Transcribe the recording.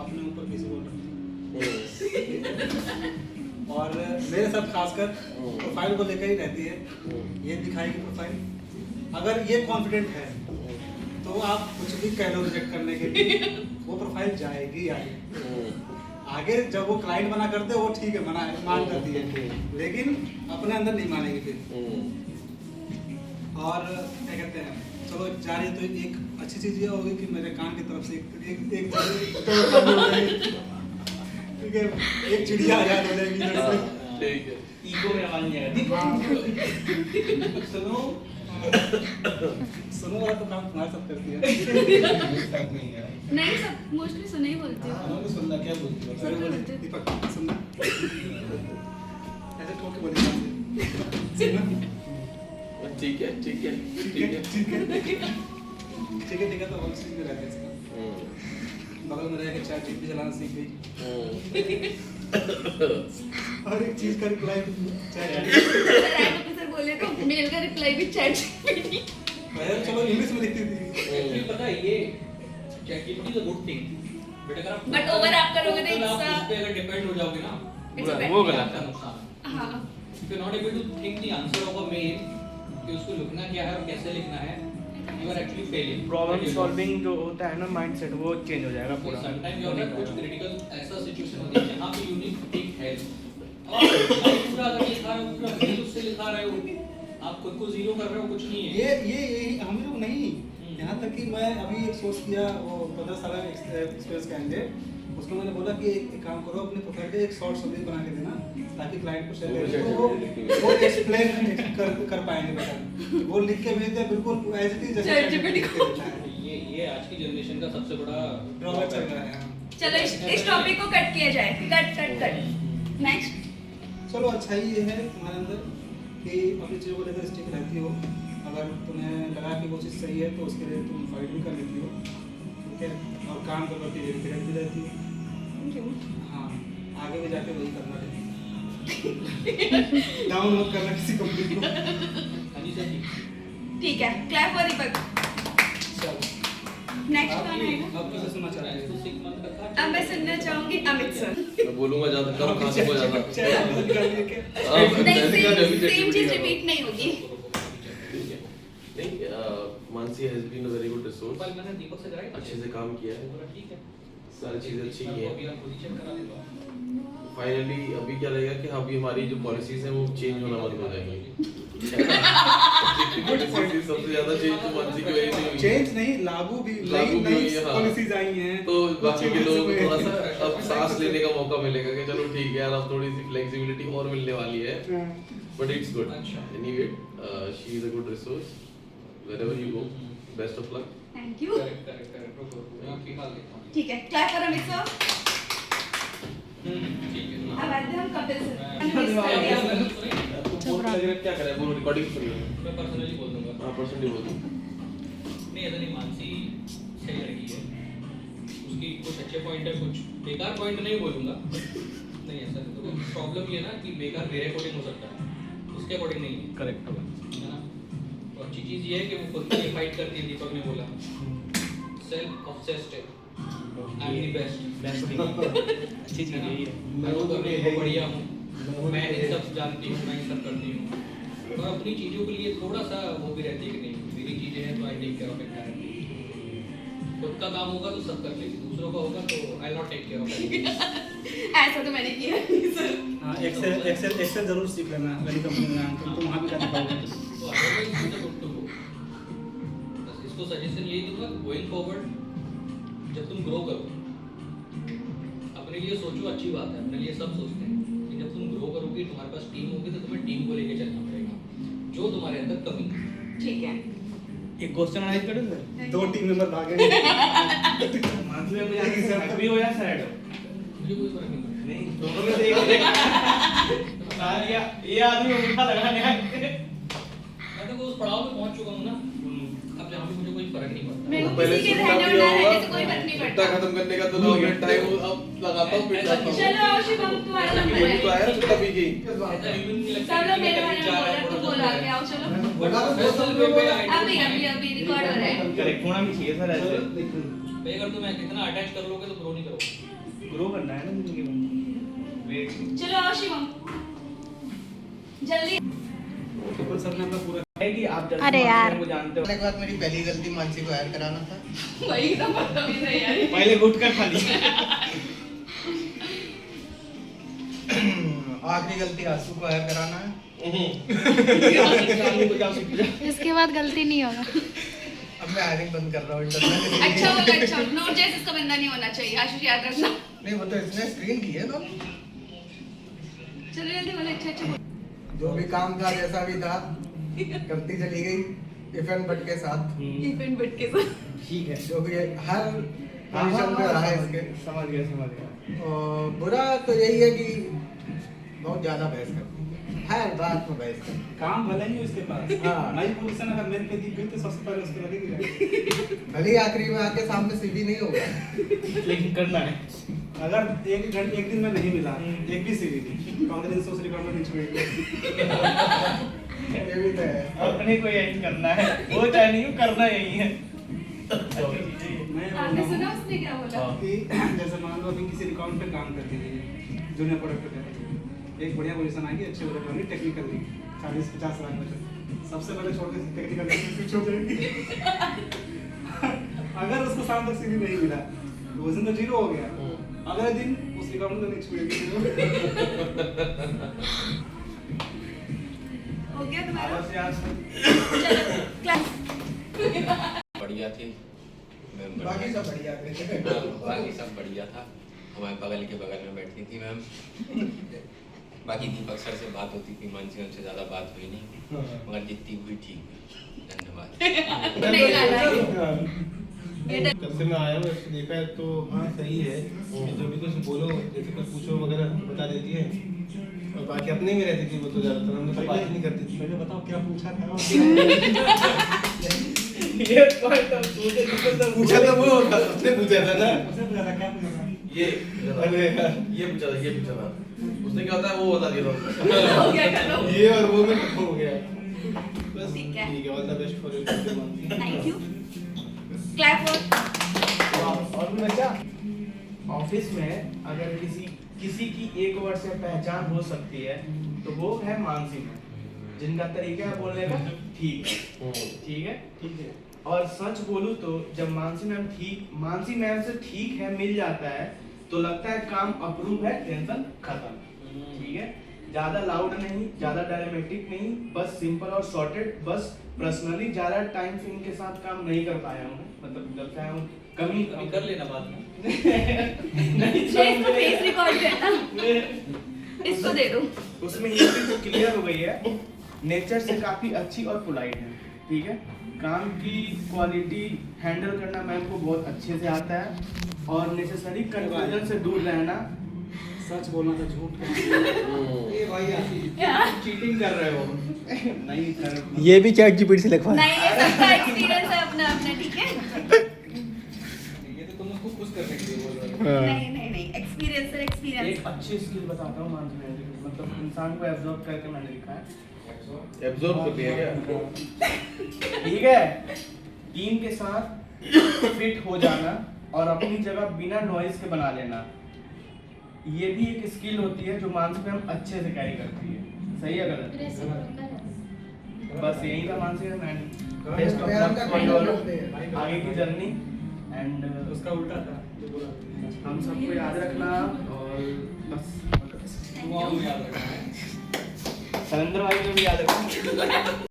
अपने ऊपर किसी को और मेरे साथ खासकर प्रोफाइल को लेकर ही रहती है। ये दिखाएगी प्रोफाइल, अगर ये कॉन्फिडेंट है तो आप कुछ भी कह लो रिजेक्ट करने के लिए, वो प्रोफाइल जाएगी आगे जब वो क्लाइंट मना करते वो ठीक है, मान करती है, लेकिन अपने अंदर नहीं मानेगी फिर। और क्या कहते हैं, चलो जा रही है तो एक अच्छी चीज़ ये होगी कि मेरे कान की तरफ से ठीक है, एक चिड़िया आजाद हो जाएगी। ठीक है, ईगो में आवाज नहीं आएगी। सुनो वाला तो काम तुम्हारे साथ करती है। नहीं, सब मोस्टली सुने ही बोलती हूँ। सुनना क्या बोलती हो? सब बोलते हैं। दीपक सुनना, ऐसे ठोक के बोली सुनना। ठीक है ठीक है ठीक है ठीक है ठीक है ठीक है। तो हम सीख भी रहते हैं इसका, बगल में रह के चाय भी चलाना सीख गई। हर एक चीज का रिप्लाई सर बोले तो मेल का रिप्लाई भी चैट जीपीटी। चलो इंग्लिश में लिखती थी। एक्चुअली पता है ये ChatGPT is a good thing, but अगर आप But over आप करोगे तो आप it's उस पे अगर डिपेंड हो जाओगे ना, It's a bad वो thing. गलत आपका है। नुकसान। हाँ, If you're not able to think the answer of a mail, कि उसको लिखना क्या है और कैसे लिखना है, you are actually failing. Problem solving जो होता है ना माइंडसेट, वो चेंज हो जाएगा पूरा। Sometimes you are कुछ क्रिटिकल ऐसा सिचुएशन होती है जहाँ पे you need to take help. और पूरा अगर लिखा रहे हो, पूरा मेल उससे लिखा रहे हो, आप खुद को जीरो कर रहे हो, कुछ नहीं है। ये हम लोग नहीं, यहाँ तक कि मैं अभी एक सोच किया, वो 15 साल एक्सपीरियंस कैंडिडेट, उसको मैंने बोला कि एक काम करो, अपने प्रोफाइल पे एक शॉर्ट समरी बना के देना ताकि क्लाइंट को शेयर करें तो वो एक्सप्लेन कर पाएंगे बेटा। वो लिख के भेज दे बिल्कुल एज इट इज, जैसे ChatGPT को। ये आज की जनरेशन का सबसे बड़ा ड्रॉबैक चल रहा है। चलो इस टॉपिक को कट किया जाए। कट। नेक्स्ट। चलो अच्छा ही ये है तुम्हारे अंदर कि अपनी चीज़ों को लेकर स्टिक रहती हो। अगर तुम्हें लगा कि वो चीज़ सही है तो उसके लिए तुम फाइट भी कर लेती हो, ठीक है, और काम के प्रति डेडिकेटेड भी रहती हो। हाँ, आगे भी जाके वही करना है। डाउन मत करना किसी कंपनी को। ठीक है, क्लैप फॉर दीपक। चलो नेक्स्ट कौन आएगा? अब किसे सुनना चाह रहे हो? अब मैं सुनना चाहूंगी अमित सर। मैं बोलूंगा ज्यादा, करो खांसी को ज्यादा। नहीं, सेम चीज रिपीट नहीं होगी। नहीं, Mansi has been a very good resource, मैंने दीपक से कराई, अच्छे से काम किया है, ठीक है, सारी चीजें अच्छी की हैं। पोजीशन करा देता हूं। फाइनली अभी क्या रहेगा कि अभी हमारी जो पॉलिसीज हैं वो चेंज होना बंद हो जाएंगी। पॉलिसीज सबसे ज्यादा चेंज तो मानसी की वजह से हुई है। चेंज नहीं, लागू भी लागू भी हुई नई है, हाँ। पॉलिसीज आई हैं तो बाकी के लोगों को changes थोड़ा हुए सा हैं। अब सांस लेने का मौका मिलेगा कि चलो ठीक है यार, अब थोड़ी सी फ्लेक्सिबिलिटी और मिलने वाली है, बट इट्स गुड। अच्छा। Anyway, she is a good resource wherever you go, best of luck. Thank you. Correct रुको मैं आपकी हाल देखता हूं। ठीक है, क्लैप फॉर अमित सर। ठीक है। अब आते हैं हम कपिल सर। तो बोल लग रहा है क्या करें, बोलो रिकॉर्डिंग सुन लो। मैं पर्सनली बोल दूंगा। हां, पर्सनली बोल दो। नहीं, ऐसा नहीं, मानसी सही लड़की है, उसकी कुछ अच्छे पॉइंट है, कुछ बेकार पॉइंट नहीं बोलूंगा। नहीं ऐसा नहीं, तो प्रॉब्लम ये है ना कि बेकार मेरे अकॉर्डिंग हो सकता है, उसके अकॉर्डिंग नहीं है। करेक्ट होगा। है ना? तो अच्छी चीज़ ये है कि वो खुद की फाइट करती है, दीपक ने बोला सेल्फ ऑब्सेस्ड है, I am the best. Best thing अच्छी चीज यही है। मैं वो करने को बढ़िया हूँ, मैं ये सब जानती हूँ, मैं ये सब करती हूँ, और अपनी चीज़ों के लिए थोड़ा सा वो भी रहती है कि नहीं मेरी चीज़ें हैं तो I take care of it. खुद का काम होगा तो सब कर लेगी, दूसरों का होगा तो I not take care of it. ऐसा तो मैंने किया नहीं सर। हाँ, एक्सेल जरूर सीख लेना मेरी कंपनी में आके, तुम वहाँ भी जाने पाओगे। तो otherwise it's a good to go. बस इसको सजेशन यही दूंगा, गोइंग फॉरवर्ड जब तुम ग्रो करो, अपने लिए सोचो, अच्छी बात है, अपने लिए सब सोचते हैं, कि जब तुम ग्रो करोगे, तुम्हारे पास टीम होगी तो तुम्हें टीम को लेके चलना पड़ेगा, जो तुम्हारे अंदर कमी है। ठीक है। एक क्वेश्चन एनालाइज करो सर। 2 टीम मेंबर भागे। मंथली में मुझे हैप्पी हो या सैड हो? मुझे कोई फर्क नहीं पड़ता। नहीं, दोनों में से एक ये आदमी उठा लगाने आए। मैं तो उस पड़ाव पे पहुंच चुका हूँ ना, अब जहाँ पे मुझे कोई फर्क नहीं पड़ता। मेरे को पहले किसी के सुनना रहने भी और ना होगा, रहने से कोई फर्क नहीं छुट्टा पड़ता। खत्म करने का तो लोग टाइम अब लगाता हूँ, फिर जाता हूँ। चलो शिवम, तुम्हारा नंबर ये तो आया है। ना, छुट्टा पी गई। ऐसा human नहीं लगता सब कि लोग मेरे मैं बारे में जा रहा बोल है, रहे, तुम थोड़ा बोला सा के आओ चलो। प्रोफेशनल वे पे I don't अभी mind। रिकॉर्ड हो रहा है। करेक्ट होना भी चाहिए सर ऐसे। भाई अगर तुम इतना अटैच कर लोगे तो ग्रो नहीं करोगे। चलो आओ शिवम जल्दी तो सर ने अपना पूरा है कि आप जल्दी अरे यार। मानसी को जानते हो। एक बार मेरी पहली गलती मानसी को हायर कराना था। वही तो बदतमीज है यार पहले घुट कर खा लिया। आखिरी गलती आंसू को हायर कराना है। इसके बाद गलती नहीं होगा। अब मैं हायरिंग बंद कर रहा हूँ इंटरनेट। अच्छा होगा अच्छा नोट जैसे इसका बंदा नहीं होना चाहिए आशीष याद रखना नहीं वो तो इसने स्क्रीन की है ना। चलो जल्दी बोलो अच्छा अच्छा बोलो। जो भी काम था जैसा भी था करती चली गई इफ एंड बट के साथ। इवेंट बट के साथ ठीक है। जो भी हर पोजीशन पे रहा है इसके। समझ गया समझ गया। और बुरा तो यही है कि बहुत ज्यादा बहस करती है। हर बात में बहस करती काम भले ही उसके पास हाँ। नई पोजीशन अगर मेरे पे दी गई तो सबसे पहले उसको लगेगी है। भले ही आखिरी में आके सामने सीवी नहीं होगा। लेकिन करना है। अगर एक दिन में नहीं मिला एक भी सीवी दी कॉन्फिडेंस उस रिकॉर्ड में नहीं छुएगी ये भी तो है। अपने को यही करना है। वो चाहे नहीं हो, करना यही है। मैं आपने सुना उसने क्या बोला कि जैसे मान लो अभी किसी रिकॉर्ड पे काम करती थी जूनियर प्रोडक्ट पे एक बढ़िया पोजीशन आएगी अच्छी प्रोडक्ट होगी टेक्निकल की 40-50 लाख बचत सबसे पहले छोड़ के टेक्निकल पीछे हो जाएगी अगर उसको शाम तक सीवी नहीं मिला तो उस दिन तो जीरो हो गया अगले दिन उस रिकॉर्ड में तो नहीं छुएगी हो गया तुम्हारा आवाज से आज चलो क्लास बढ़िया थी मैम बाकी सब बढ़िया थे। हाँ, बाकी सब बढ़िया था हमारे बगल के बगल में बैठी थी मैम बाकी दीपक सर से बात होती थी मानसी उनसे ज़्यादा बात हुई नहीं मगर जितनी हुई ठीक हुई धन्यवाद नहीं लाना ये जब से मैं आया हूँ ऐसे देखा है तो हाँ सही है कि जो भी कुछ बोलो जैसे कुछ पूछो वगैरह बता देती है और बाकी अपने में रहती थी वो तो ज़्यादातर हम तो बात ही नहीं करती थी। पहले बताओ क्या पूछा था ये पॉइंट ऑफ मुझे पूछा था वो उसने पूछा था ना। उसने पूछा था क्या पूछा था ये अरे यार, ये पूछा था उसने क्या होता है वो बता दिया था हो गया चलो ये और वो में खत्म हो गया बस। ठीक है। ठीक है all the best for your thank you clap for और बच्चा ऑफिस में अगर किसी की एक वर्ड से पहचान हो सकती है तो वो है मानसी मैम जिनका तरीका है बोलने का ठीक है ठीक है और सच बोलूं तो जब मानसी मैम से ठीक है मिल जाता है तो लगता है काम अप्रूव है टेंशन खत्म ठीक है ज्यादा लाउड नहीं ज्यादा डायनामिक नहीं बस सिंपल और सॉर्टेड बस पर्सनली ज्यादा टाइम से इनके साथ काम नहीं कर पाया हूँ मतलब जब से आया हूँ कमी अभी कर लेना बाद में नहीं इसको फेस रिकॉर्ड करना इसको दे दो उसमें ये चीज क्लियर हो गई है नेचर से काफी अच्छी और पोलाइट है ठीक है काम की क्वालिटी हैंडल करना मैम को बहुत अच्छे से आता है और नेसेसरी कंफ्यूजन से दूर रहना सच बोलना था झूठ कहना ये भाई चीटिंग कर रहे हो नहीं सर ये भी चैट जीपीटी से लिखवा नहीं ये सबका एक्सपीरियंस है अपना अपना ठीक है ये तो तुम उसको खुश करने के लिए बोल रहे हो नहीं एक्सपीरियंस सर एक्सपीरियंस एक अच्छी स्किल बताता हूँ मानसी मैम की मतलब इंसान को एब्जॉर्ब करके मैंने लिखा है एब्जॉर्ब कर लिया क्या ठीक है टीम के साथ फिट हो जाना और अपनी जगह बिना नॉइज के बना लेना ये भी एक स्किल होती है जो मानसी मैम अच्छे से कैरी करती है सही है गलत बस यही था Mansi ma'am and best of luck for your आगे की जर्नी एंड उसका उल्टा था जो बोला हम सबको याद रखना और बस दुआओं में याद रखना है सरेंद्र भाई को भी याद रखना